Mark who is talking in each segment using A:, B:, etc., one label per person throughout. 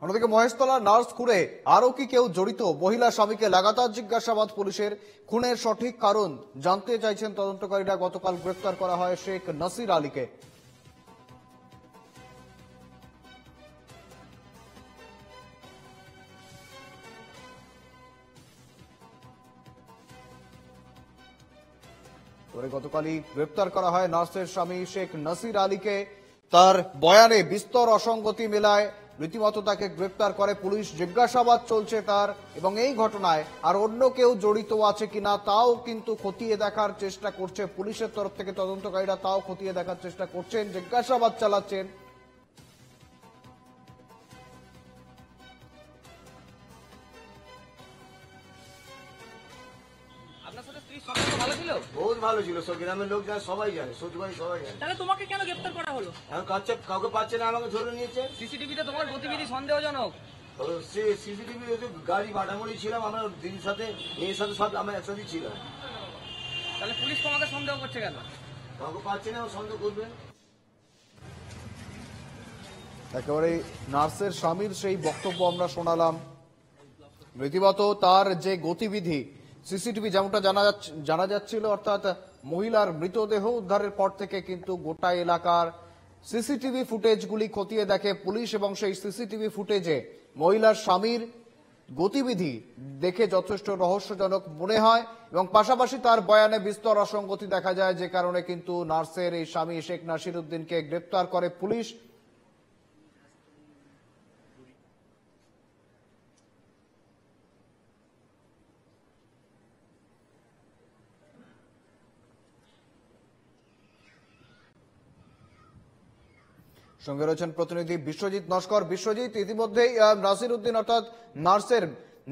A: অন্যদিকে মহেশতলা নার্স খুনে আরো কি কেউ জড়িত? মহিলা স্বামীকে লাগাতার জিজ্ঞাসাবাদ পুলিশের। খুনের সঠিক কারণ জানতে চাইছেন তদন্তকারীরা। গতকাল গ্রেফতার করা হয় শেখ নাসির আলীকে। গতকালই গ্রেফতার করা হয় নার্সের স্বামী শেখ নাসির আলীকে। তার বয়ানে বিস্তর অসঙ্গতি মেলায় রীতিমতো তাকে গ্রেফতার করে পুলিশ। জিজ্ঞাসাবাদ চলছে তার, এবং এই ঘটনায় আর অন্য কেউ জড়িত আছে কিনা তাও কিন্তু খতিয়ে দেখার চেষ্টা করছে পুলিশের তরফ থেকে। তদন্তকারীরা তাও খতিয়ে দেখার চেষ্টা করছেন, জিজ্ঞাসাবাদ চালাচ্ছেন।
B: আপনার সাথে স্ত্রীর সম্পর্ক ভালো ছিল?
C: বহুত ভালো ছিল, সব গ্রামের লোক জানে, সবাই জানে, সত্যি সবাই জানে।
B: তাহলে তোমাকে কেন গ্রেফতার করা হলো?
C: এখন কাউকে পাচ্ছে না, আমাকে ধরে নিয়েছে।
B: সিসিটিভিতে তোমার গতিবিধি সন্দেহজনক।
C: সিসিটিভি গাড়ি বাটামড়ি ছিলাম আমরা, দিদির সাথে মেয়ের সাথে সব আমরা একসাথে ছিলাম।
B: তাহলে পুলিশ তোমাকে সন্দেহ করছে কেন?
C: কাউকে পাচ্ছে না, সন্দেহ করবে।
A: একেবারে নার্সের স্বামীর সেই বক্তব্য আমরা শোনালাম। রীতিমতো তার যে গতিবিধি সিসিটিভি যেমনটা জানা যাচ্ছিল, অর্থাৎ মহিলার মৃতদেহ উদ্ধারের পর থেকে কিন্তু গোটা এলাকার সিসিটিভি ফুটেজগুলি খতিয়ে দেখে পুলিশ, এবং সেই সিসিটিভি ফুটেজে মহিলার স্বামীর গতিবিধি দেখে যথেষ্ট রহস্যজনক মনে হয়, এবং পাশাপাশি তার বয়ানে বিস্তর অসঙ্গতি দেখা যায়, যে কারণে কিন্তু নার্সের এই স্বামী শেখ নাসির উদ্দিনকে গ্রেপ্তার করে পুলিশ। সঙ্গে রয়েছেন প্রতিনিধি বিশ্বজিৎ নস্কর। বিশ্বজিৎ, ইতিমধ্যেই নাসির উদ্দিন অর্থাৎ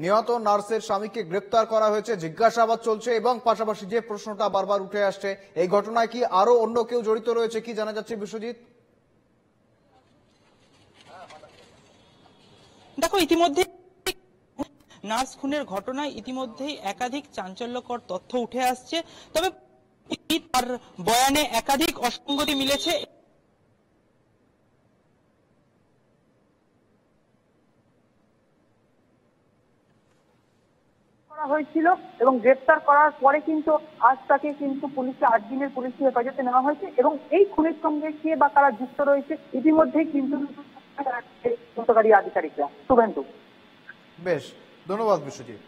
A: নিহত নার্সের স্বামীকে গ্রেপ্তার করা হয়েছে, জিজ্ঞাসাবাদ চলছে, এবং পাশাপাশি যে প্রশ্নটা বারবার উঠে আসছে, এই ঘটনায় কি আরো অন্য কেউ জড়িত রয়েছে, কি জানা যাচ্ছে বিশ্বজিৎ?
D: দেখো, ইতিমধ্যে নার্স খুনের ঘটনায় ইতিমধ্যেই একাধিক চাঞ্চল্যকর তথ্য উঠে আসছে। তবে তার বয়ানে একাধিক অসঙ্গতি মিলেছে।
E: হয়েছিল এবং গ্রেপ্তার করার পরে কিন্তু আজ তাকে কিন্তু পুলিশে 8 দিনের পুলিশি হেফাজতে নেওয়া হয়েছে, এবং এই খুনের সঙ্গে কে বা কারা যুক্ত রয়েছে ইতিমধ্যেই কিন্তু তদন্তকারী আধিকারিকরা। শুভেন্দু,
A: বেশ, ধন্যবাদ বিশ্বজিৎ।